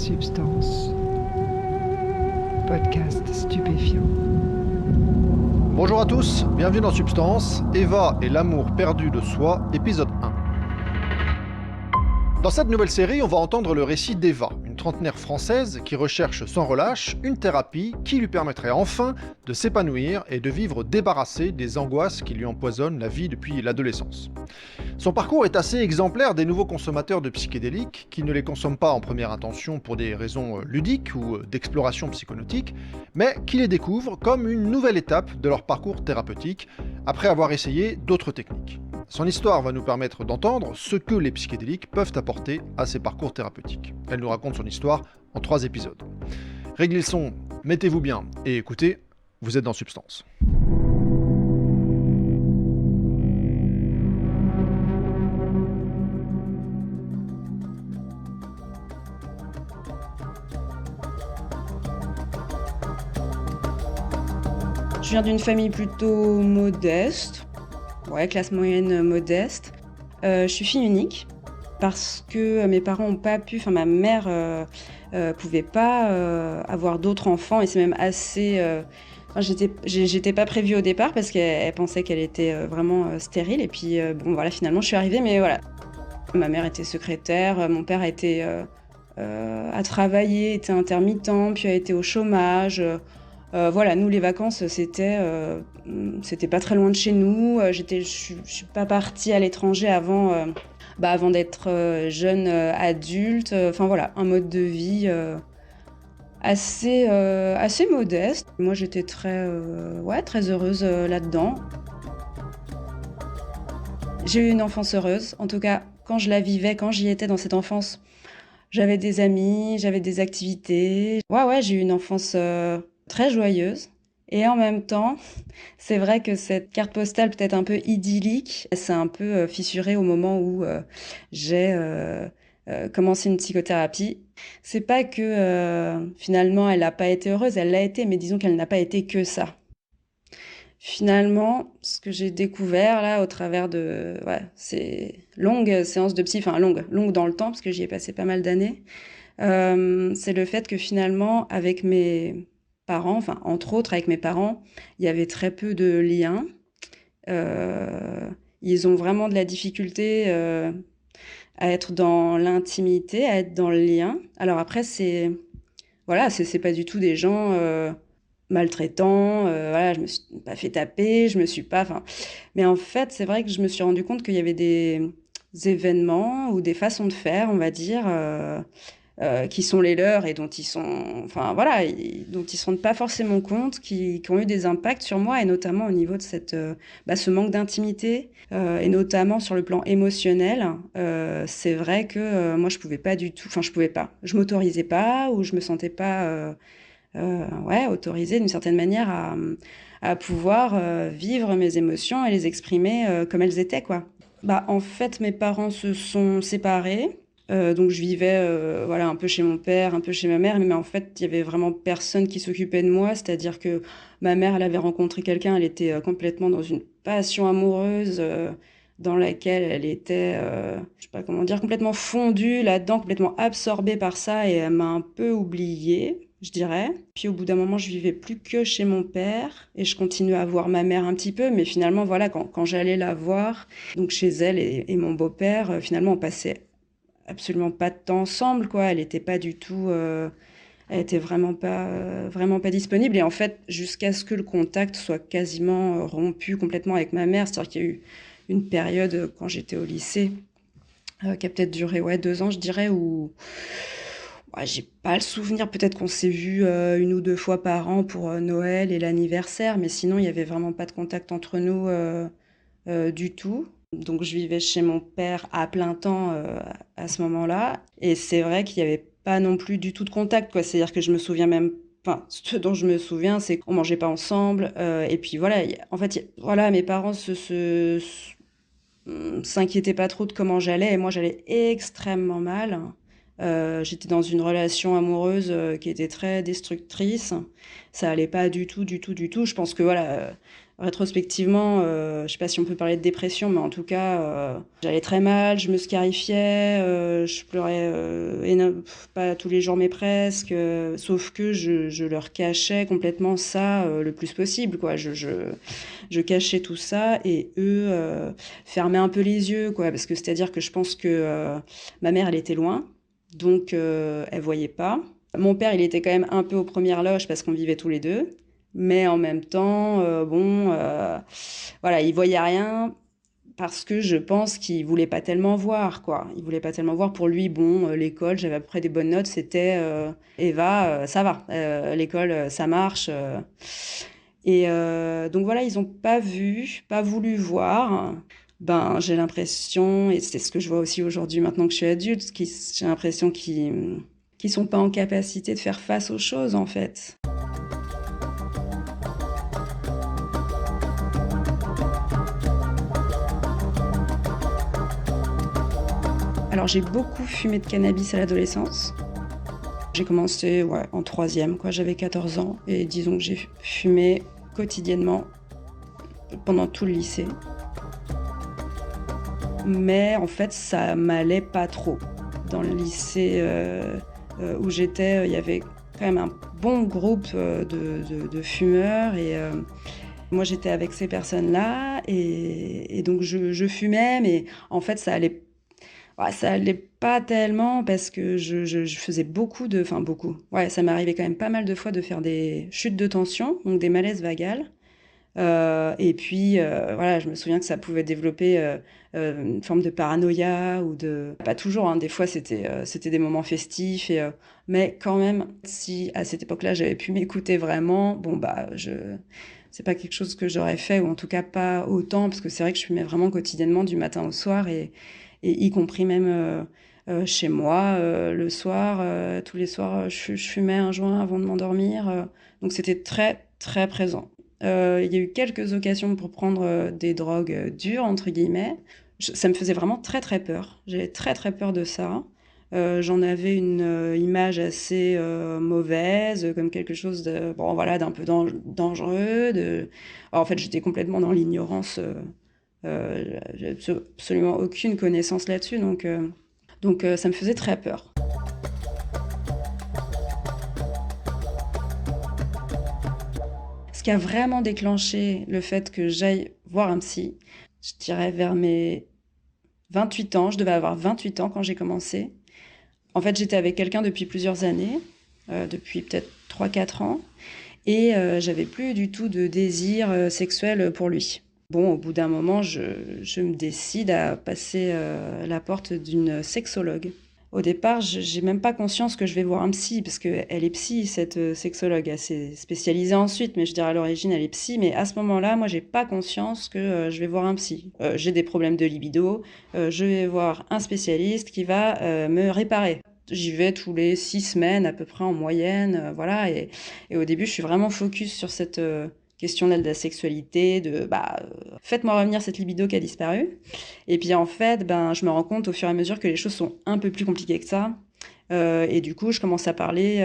Substance. Podcast stupéfiant. Bonjour à tous, bienvenue dans Substance, Eva et l'amour perdu de soi, épisode 1. Dans cette nouvelle série, on va entendre le récit d'Eva, une trentenaire française qui recherche sans relâche une thérapie qui lui permettrait enfin de s'épanouir et de vivre débarrassée des angoisses qui lui empoisonnent la vie depuis l'adolescence. Son parcours est assez exemplaire des nouveaux consommateurs de psychédéliques qui ne les consomment pas en première intention pour des raisons ludiques ou d'exploration psychonautique, mais qui les découvrent comme une nouvelle étape de leur parcours thérapeutique après avoir essayé d'autres techniques. Son histoire va nous permettre d'entendre ce que les psychédéliques peuvent apporter à ces parcours thérapeutiques. Elle nous raconte son histoire en 3 épisodes. Réglez le son, mettez-vous bien et écoutez, vous êtes dans Substance. Je viens d'une famille plutôt modeste, classe moyenne modeste. Je suis fille unique parce que mes parents n'ont pas pu, ma mère pouvait pas avoir d'autres enfants et c'est même assez... j'étais pas prévue au départ parce qu'elle pensait qu'elle était vraiment stérile et puis finalement je suis arrivée mais voilà. Ma mère était secrétaire, mon père a travaillé, était intermittent, puis a été au chômage. Nous les vacances c'était pas très loin de chez nous. Je suis pas partie à l'étranger avant d'être jeune adulte. Un mode de vie assez modeste. Moi j'étais très heureuse là-dedans. J'ai eu une enfance heureuse, en tout cas quand je la vivais, quand j'y étais dans cette enfance. J'avais des amis, j'avais des activités. J'ai eu une enfance très joyeuse. Et en même temps, c'est vrai que cette carte postale peut-être un peu idyllique, s'est un peu fissurée au moment où j'ai commencé une psychothérapie. C'est pas que finalement elle n'a pas été heureuse, elle l'a été, mais disons qu'elle n'a pas été que ça. Finalement, ce que j'ai découvert là au travers de ces longues séances de psy, longues dans le temps parce que j'y ai passé pas mal d'années, c'est le fait que finalement avec mes parents, entre autres avec mes parents, il y avait très peu de liens. Ils ont vraiment de la difficulté à être dans l'intimité, à être dans le lien. Alors après c'est pas du tout des gens maltraitants, je me suis pas fait taper, mais en fait, c'est vrai que je me suis rendu compte qu'il y avait des événements ou des façons de faire, on va dire, qui sont les leurs et dont ils dont ils se rendent pas forcément compte, qui ont eu des impacts sur moi et notamment au niveau de ce manque d'intimité et notamment sur le plan émotionnel. C'est vrai que moi je pouvais pas du tout, je m'autorisais pas ou je me sentais pas autorisée d'une certaine manière à pouvoir vivre mes émotions et les exprimer comme elles étaient, quoi. En fait, mes parents se sont séparés. Donc je vivais un peu chez mon père, un peu chez ma mère, mais en fait, il y avait vraiment personne qui s'occupait de moi, c'est-à-dire que ma mère, elle avait rencontré quelqu'un, elle était complètement dans une passion amoureuse dans laquelle elle était, je sais pas comment dire, complètement fondue là-dedans, complètement absorbée par ça et elle m'a un peu oubliée, je dirais. Puis au bout d'un moment, je vivais plus que chez mon père et je continuais à voir ma mère un petit peu, mais finalement, quand j'allais la voir, donc chez elle et mon beau-père, finalement, on passait absolument pas de temps ensemble, quoi. Elle était pas du tout, elle était vraiment pas disponible. Et en fait, jusqu'à ce que le contact soit quasiment rompu complètement avec ma mère, c'est-à-dire qu'il y a eu une période quand j'étais au lycée qui a peut-être duré 2 ans, je dirais, où j'ai pas le souvenir. Peut-être qu'on s'est vu 1 ou 2 fois par an pour Noël et l'anniversaire, mais sinon il y avait vraiment pas de contact entre nous du tout. Donc je vivais chez mon père à plein temps à ce moment-là. Et c'est vrai qu'il n'y avait pas non plus du tout de contact, quoi. C'est-à-dire que je me souviens même... ce dont je me souviens, c'est qu'on mangeait pas ensemble. Et puis mes parents s'inquiétaient pas trop de comment j'allais. Et moi, j'allais extrêmement mal. J'étais dans une relation amoureuse qui était très destructrice. Ça allait pas du tout, du tout, du tout. Je pense que Rétrospectivement, je sais pas si on peut parler de dépression, mais en tout cas, j'allais très mal, je me scarifiais, je pleurais, pas tous les jours, mais presque, sauf que je leur cachais complètement ça, le plus possible, quoi. Je cachais tout ça et eux, fermaient un peu les yeux, quoi. Parce que c'est-à-dire que je pense que, ma mère, elle était loin, donc elle voyait pas. Mon père, il était quand même un peu aux premières loges parce qu'on vivait tous les 2. Mais en même temps, voilà, il voyait rien parce que je pense qu'il voulait pas tellement voir, quoi. Il voulait pas tellement voir. Pour lui, bon, l'école, j'avais à peu près des bonnes notes, c'était Eva, ça va. L'école, ça marche. Donc voilà, ils ont pas vu, pas voulu voir. Ben, j'ai l'impression, et c'est ce que je vois aussi aujourd'hui maintenant que je suis adulte, j'ai l'impression qu'ils sont pas en capacité de faire face aux choses, en fait. Alors j'ai beaucoup fumé de cannabis à l'adolescence. J'ai commencé en troisième, quoi. J'avais 14 ans et disons que j'ai fumé quotidiennement pendant tout le lycée. Mais en fait, ça m'allait pas trop. Dans le lycée où j'étais, il y avait quand même un bon groupe de fumeurs et moi j'étais avec ces personnes-là et donc je fumais, mais en fait ça allait pas tellement parce que je faisais beaucoup. Ouais, ça m'arrivait quand même pas mal de fois de faire des chutes de tension, donc des malaises vagales. Et puis, voilà, je me souviens que ça pouvait développer une forme de paranoïa ou de... Pas toujours, hein, des fois c'était des moments festifs, mais quand même, si à cette époque-là j'avais pu m'écouter vraiment, bon bah, c'est pas quelque chose que j'aurais fait, ou en tout cas pas autant, parce que c'est vrai que je fumais vraiment quotidiennement du matin au soir, et y compris même chez moi, le soir, tous les soirs, je fumais un joint avant de m'endormir, donc c'était très, très présent. Il y a eu quelques occasions pour prendre des drogues dures, entre guillemets. Ça me faisait vraiment très très peur. J'avais très très peur de ça. J'en avais une image assez mauvaise, comme quelque chose de, bon, voilà, d'un peu dangereux. Alors, en fait, j'étais complètement dans l'ignorance. J'avais absolument aucune connaissance là-dessus, donc ça me faisait très peur. Ce qui a vraiment déclenché le fait que j'aille voir un psy, je dirais vers mes 28 ans. Je devais avoir 28 ans quand j'ai commencé. En fait, j'étais avec quelqu'un depuis plusieurs années, depuis peut-être 3-4 ans, et j'avais plus du tout de désir sexuel pour lui. Bon, au bout d'un moment, je me décide à passer la porte d'une sexologue. Au départ, j'ai même pas conscience que je vais voir un psy, parce qu'elle est psy, cette sexologue. Elle s'est spécialisée ensuite, mais je dirais à l'origine, elle est psy. Mais à ce moment-là, moi, j'ai pas conscience que je vais voir un psy. J'ai des problèmes de libido, je vais voir un spécialiste qui va me réparer. J'y vais tous les 6 semaines à peu près en moyenne, voilà. Et au début, je suis vraiment focus sur cette question-là de la sexualité, faites-moi revenir cette libido qui a disparu. Et puis en fait, je me rends compte au fur et à mesure que les choses sont un peu plus compliquées que ça. Et du coup, je commence à parler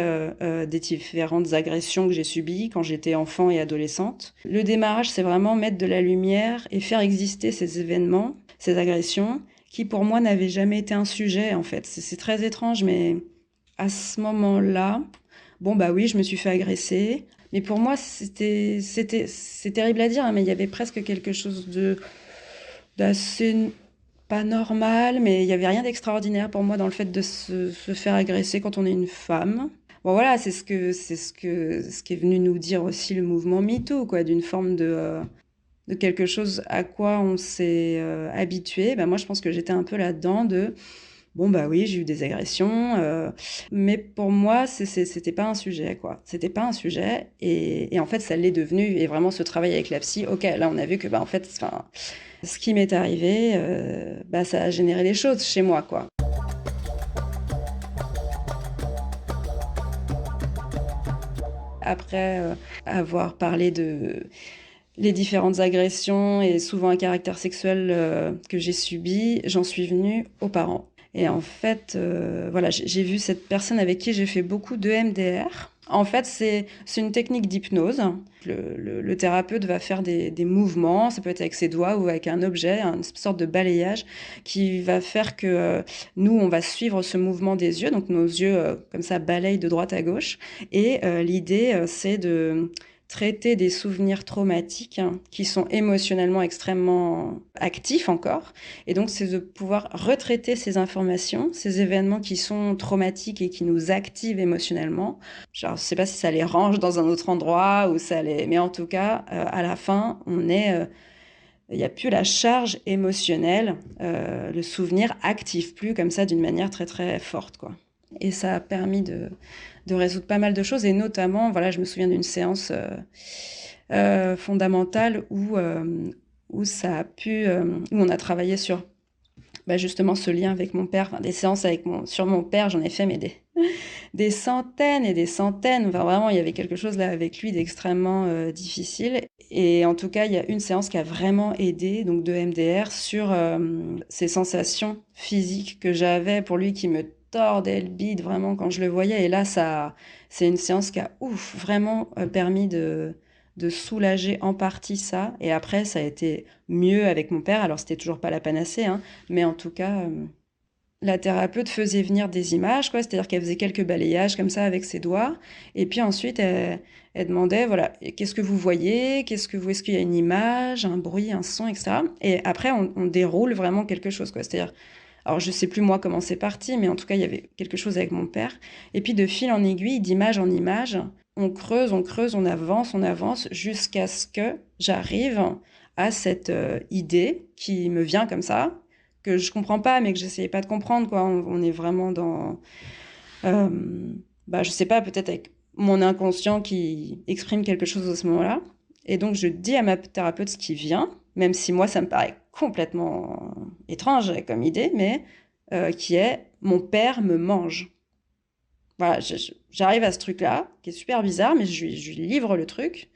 des différentes agressions que j'ai subies quand j'étais enfant et adolescente. Le démarrage, c'est vraiment mettre de la lumière et faire exister ces événements, ces agressions, qui pour moi n'avaient jamais été un sujet en fait. C'est très étrange, mais à ce moment-là, bon bah oui, je me suis fait agresser. Mais pour moi, c'est terrible à dire, hein, mais il y avait presque quelque chose d'assez pas normal, mais il y avait rien d'extraordinaire pour moi dans le fait de se faire agresser quand on est une femme. Bon voilà, ce qui est venu nous dire aussi le mouvement MeToo, quoi, d'une forme de quelque chose à quoi on s'est habitué. Moi, je pense que j'étais un peu là-dedans de bon bah oui, j'ai eu des agressions, mais pour moi c'était pas un sujet, quoi. C'était pas un sujet et en fait ça l'est devenu. Et vraiment ce travail avec la psy, ok, là on a vu que en fait, enfin, ce qui m'est arrivé, ça a généré des choses chez moi, quoi. Après avoir parlé de les différentes agressions et souvent à caractère sexuel que j'ai subies, j'en suis venue aux parents. Et en fait, voilà, j'ai vu cette personne avec qui j'ai fait beaucoup de MDR. En fait, c'est une technique d'hypnose. Le thérapeute va faire des mouvements, ça peut être avec ses doigts ou avec un objet, une sorte de balayage qui va faire que nous, on va suivre ce mouvement des yeux. Donc nos yeux, comme ça, balayent de droite à gauche. Et l'idée, c'est de traiter des souvenirs traumatiques qui sont émotionnellement extrêmement actifs encore. Et donc, c'est de pouvoir retraiter ces informations, ces événements qui sont traumatiques et qui nous activent émotionnellement. Genre, je sais pas si ça les range dans un autre endroit ou ça les... Mais en tout cas, à la fin, on est... il n'y a plus la charge émotionnelle, le souvenir active plus comme ça d'une manière très très forte, quoi. Et ça a permis de résoudre pas mal de choses, et notamment, voilà, je me souviens d'une séance fondamentale où ça a pu, où on a travaillé sur justement ce lien avec mon père, enfin, des séances sur mon père, j'en ai fait mais des centaines et des centaines. Enfin, vraiment, il y avait quelque chose là avec lui d'extrêmement difficile. Et en tout cas, il y a une séance qui a vraiment aidé, donc de MDR, sur ces sensations physiques que j'avais pour lui qui me tordait le bide vraiment quand je le voyais. Et là, c'est une séance qui a vraiment permis de soulager en partie ça. Et après, ça a été mieux avec mon père. Alors, c'était toujours pas la panacée, hein, mais en tout cas, la thérapeute faisait venir des images, quoi. C'est-à-dire qu'elle faisait quelques balayages comme ça avec ses doigts. Et puis ensuite, elle demandait, voilà, qu'est-ce que vous voyez? Est-ce qu'il y a une image, un bruit, un son, etc. Et après, on déroule vraiment quelque chose, quoi. C'est-à-dire, alors je sais plus moi comment c'est parti, mais en tout cas, il y avait quelque chose avec mon père. Et puis de fil en aiguille, d'image en image, on creuse, on avance, jusqu'à ce que j'arrive à cette idée qui me vient comme ça, que je comprends pas, mais que j'essayais pas de comprendre, quoi. On est vraiment dans, je sais pas, peut-être avec mon inconscient qui exprime quelque chose à ce moment-là. Et donc, je dis à ma thérapeute ce qui vient, même si moi, ça me paraît complètement étrange comme idée, mais qui est « mon père me mange ». Voilà, j'arrive à ce truc-là, qui est super bizarre, mais je lui livre le truc.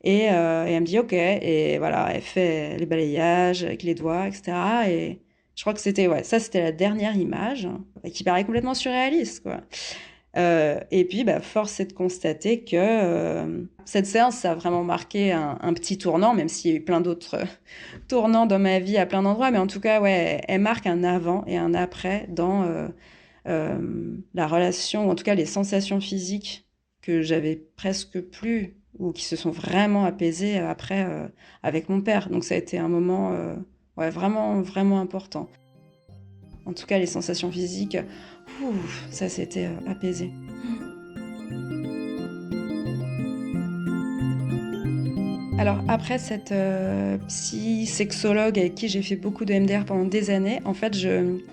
Et elle me dit OK. Et voilà, elle fait les balayages avec les doigts, etc. Et je crois que c'était la dernière image, qui paraît complètement surréaliste, quoi. Et puis, force est de constater que cette séance, ça a vraiment marqué un petit tournant, même s'il y a eu plein d'autres tournants dans ma vie à plein d'endroits. Mais en tout cas, ouais, elle marque un avant et un après dans la relation, ou en tout cas les sensations physiques que j'avais presque plus, ou qui se sont vraiment apaisées après avec mon père. Donc ça a été un moment vraiment, vraiment important. En tout cas, les sensations physiques, ça s'était apaisé. Alors après cette psy-sexologue avec qui j'ai fait beaucoup de MDR pendant des années, en fait,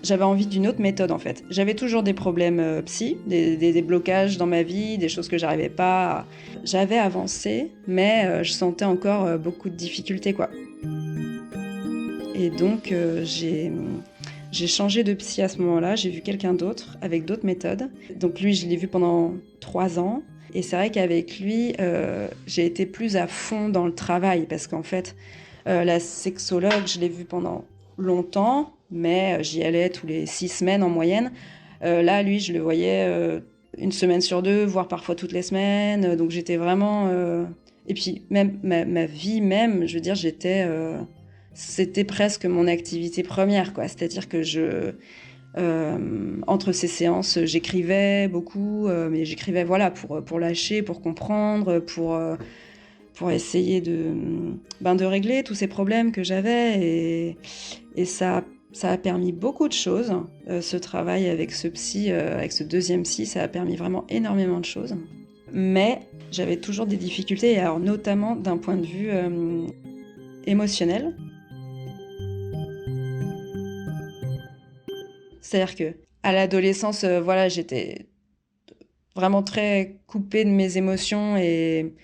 j'avais envie d'une autre méthode, en fait. J'avais toujours des problèmes psy, des blocages dans ma vie, des choses que j'arrivais pas. J'avais avancé, mais je sentais encore beaucoup de difficultés, quoi. Et donc j'ai changé de psy à ce moment-là, j'ai vu quelqu'un d'autre avec d'autres méthodes. Donc lui, je l'ai vu pendant 3 ans. Et c'est vrai qu'avec lui, j'ai été plus à fond dans le travail parce qu'en fait, la sexologue, je l'ai vue pendant longtemps, mais j'y allais tous les 6 semaines en moyenne. Là, lui, je le voyais une semaine sur 2, voire parfois toutes les semaines. Donc j'étais vraiment... Et puis même ma vie même, je veux dire, c'était presque mon activité première, quoi. C'est-à-dire que entre ces séances, j'écrivais beaucoup, mais j'écrivais pour lâcher, pour comprendre, pour essayer de régler tous ces problèmes que j'avais. Et ça a permis beaucoup de choses. Ce travail avec ce psy, avec ce deuxième psy, ça a permis vraiment énormément de choses. Mais j'avais toujours des difficultés, et alors notamment d'un point de vue émotionnel. C'est-à-dire que à l'adolescence, j'étais vraiment très coupée de mes émotions, et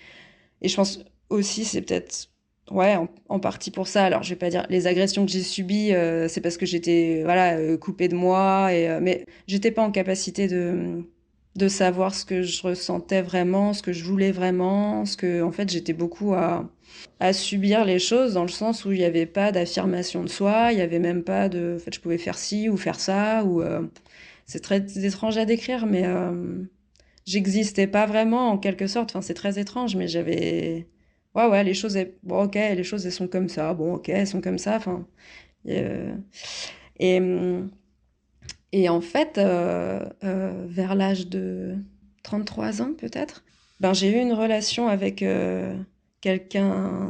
je pense aussi c'est peut-être en partie pour ça. Alors je vais pas dire les agressions que j'ai subies, c'est parce que j'étais coupée de moi, mais j'étais pas en capacité de savoir ce que je ressentais vraiment, ce que je voulais vraiment, en fait, j'étais beaucoup à subir les choses dans le sens où il n'y avait pas d'affirmation de soi, il n'y avait même pas en fait, je pouvais faire ci ou faire ça, c'est très étrange à décrire, mais j'existais pas vraiment en quelque sorte. Enfin, c'est très étrange, mais ouais, bon, ok, les choses elles sont comme ça. Bon, ok, elles sont comme ça. Enfin, euh, et, hum, et en fait, vers l'âge de 33 ans peut-être, ben j'ai eu une relation avec quelqu'un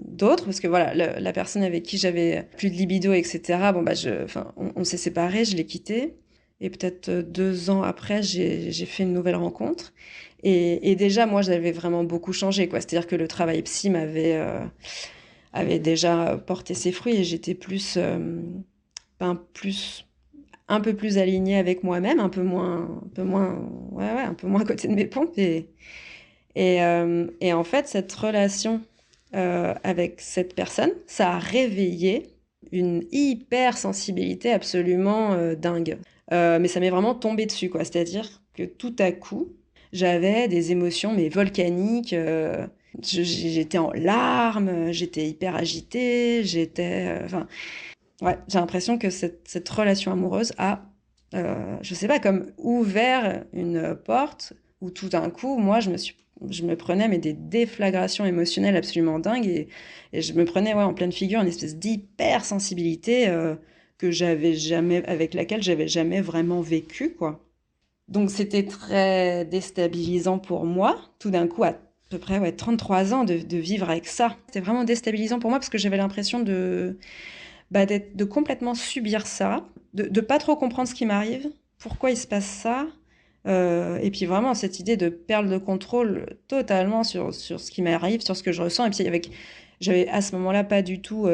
d'autre parce que voilà, la personne avec qui j'avais plus de libido, etc. Bon bah enfin, on s'est séparés, je l'ai quitté. Et peut-être 2 ans après, j'ai fait une nouvelle rencontre. Et déjà, moi, j'avais vraiment beaucoup changé, quoi. C'est-à-dire que le travail psy avait déjà porté ses fruits et j'étais plus, un peu plus alignée avec moi-même, un peu moins à côté de mes pompes. Et en fait, cette relation avec cette personne, ça a réveillé une hypersensibilité absolument dingue. Mais ça m'est vraiment tombé dessus, quoi. C'est-à-dire que tout à coup, j'avais des émotions mais volcaniques. J'étais en larmes, j'étais hyper agitée, enfin, ouais, j'ai l'impression que cette relation amoureuse a, je sais pas, comme ouvert une porte où tout d'un coup, moi, je me prenais mais des déflagrations émotionnelles absolument dingues et je me prenais ouais, en pleine figure une espèce d'hypersensibilité avec laquelle j'avais jamais vraiment vécu, quoi. Donc c'était très déstabilisant pour moi, tout d'un coup, à peu près ouais, 33 ans, de vivre avec ça. C'était vraiment déstabilisant pour moi parce que j'avais l'impression de complètement subir ça, de pas trop comprendre ce qui m'arrive, pourquoi il se passe ça, et puis vraiment cette idée de perdre le contrôle totalement sur ce qui m'arrive, sur ce que je ressens. Et puis j'avais à ce moment-là pas du tout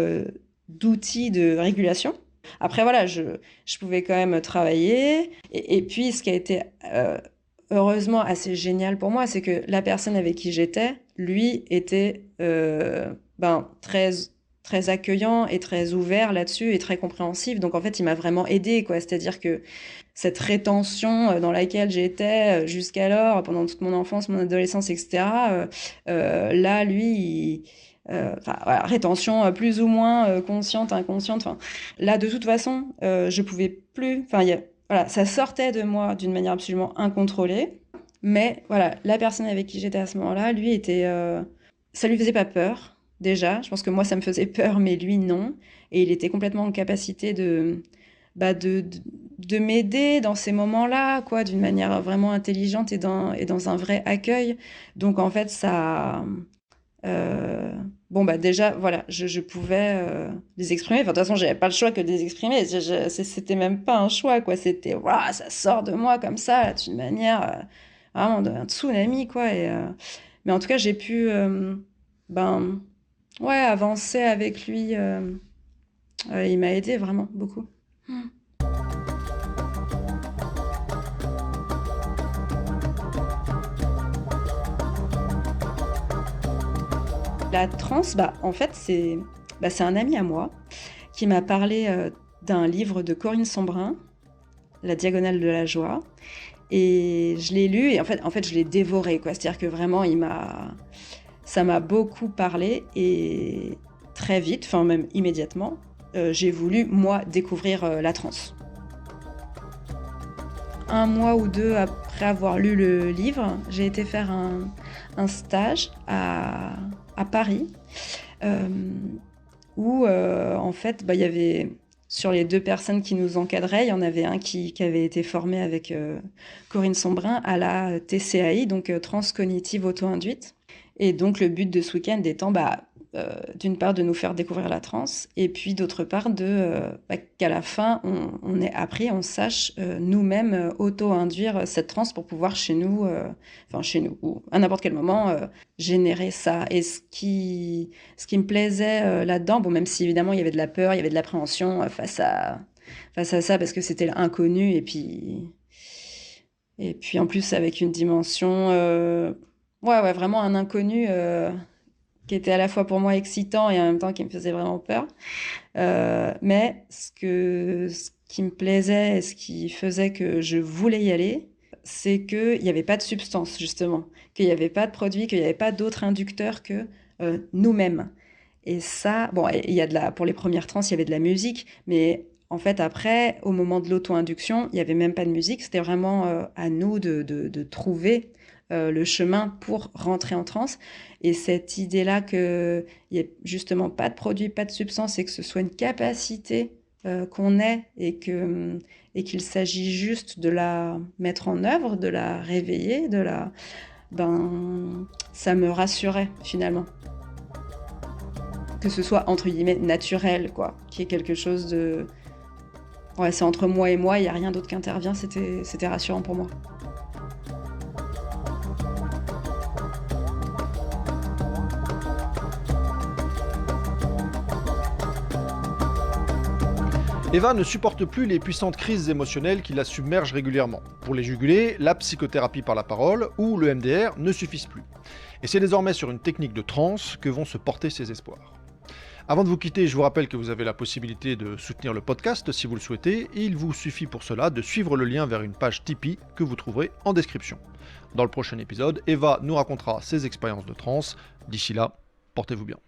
d'outils de régulation. Après voilà, je pouvais quand même travailler. Et puis ce qui a été heureusement assez génial pour moi, c'est que la personne avec qui j'étais, lui, était très très accueillant et très ouvert là-dessus et très compréhensif. Donc en fait, il m'a vraiment aidé, quoi. C'est-à-dire que cette rétention dans laquelle j'étais jusqu'alors, pendant toute mon enfance, mon adolescence, etc., là, lui, enfin, voilà, rétention plus ou moins consciente, inconsciente. Enfin, là, de toute façon, je pouvais plus. Enfin, voilà, ça sortait de moi d'une manière absolument incontrôlée. Mais voilà, la personne avec qui j'étais à ce moment-là, lui ça lui faisait pas peur. Déjà, je pense que moi ça me faisait peur, mais lui non. Et il était complètement en capacité de m'aider dans ces moments-là, quoi, d'une manière vraiment intelligente et dans un vrai accueil. Donc en fait, euh, bon bah déjà, voilà, je pouvais les exprimer. Enfin, de toute façon, j'avais pas le choix que de les exprimer. C'était même pas un choix, quoi. C'était, voilà, ça sort de moi comme ça, là, d'une manière vraiment d'un tsunami, quoi. Mais en tout cas, j'ai pu, ben, ouais, avancer avec lui. Il m'a aidé vraiment beaucoup. La transe, bah, en fait, c'est un ami à moi qui m'a parlé d'un livre de Corinne Sombrin, La Diagonale de la Joie. Et je l'ai lu et en fait, je l'ai dévoré, quoi. C'est-à-dire que vraiment, ça m'a beaucoup parlé et très vite, enfin même immédiatement, j'ai voulu, moi, découvrir la transe. 1 mois ou 2 après avoir lu le livre, j'ai été faire un stage à Paris, euh, où en fait, bah, il y avait sur les 2 personnes qui nous encadraient, il y en avait un qui avait été formé avec Corinne Sombrin à la TCAI, donc transcognitive auto-induite. Et donc le but de ce week-end étant d'une part de nous faire découvrir la transe et puis d'autre part qu'à la fin on sache nous-mêmes auto-induire cette transe pour pouvoir chez nous, enfin chez nous ou à n'importe quel moment générer ça. Et ce qui me plaisait là-dedans, bon même si évidemment il y avait de la peur, il y avait de l'appréhension face à ça parce que c'était l'inconnu et puis en plus avec une dimension ouais, vraiment un inconnu qui était à la fois pour moi excitant et en même temps qui me faisait vraiment peur. Mais ce qui me plaisait et ce qui faisait que je voulais y aller, c'est qu'il n'y avait pas de substance, justement, qu'il n'y avait pas de produit, qu'il n'y avait pas d'autre inducteur que nous-mêmes. Et ça, bon, il y a pour les premières trans, il y avait de la musique, mais en fait, après, au moment de l'auto-induction, il n'y avait même pas de musique. C'était vraiment à nous de trouver le chemin pour rentrer en transe. Et cette idée-là qu'il n'y ait justement pas de produit, pas de substance, et que ce soit une capacité qu'on ait et qu'il s'agit juste de la mettre en œuvre, de la réveiller, ça me rassurait finalement. Que ce soit entre guillemets naturel, quoi, qu'il y ait quelque chose de... Ouais, c'est entre moi et moi, il n'y a rien d'autre qui intervient, c'était rassurant pour moi. Eva ne supporte plus les puissantes crises émotionnelles qui la submergent régulièrement. Pour les juguler, la psychothérapie par la parole ou le MDR ne suffisent plus. Et c'est désormais sur une technique de transe que vont se porter ses espoirs. Avant de vous quitter, je vous rappelle que vous avez la possibilité de soutenir le podcast si vous le souhaitez. Il vous suffit pour cela de suivre le lien vers une page Tipeee que vous trouverez en description. Dans le prochain épisode, Eva nous racontera ses expériences de transe. D'ici là, portez-vous bien.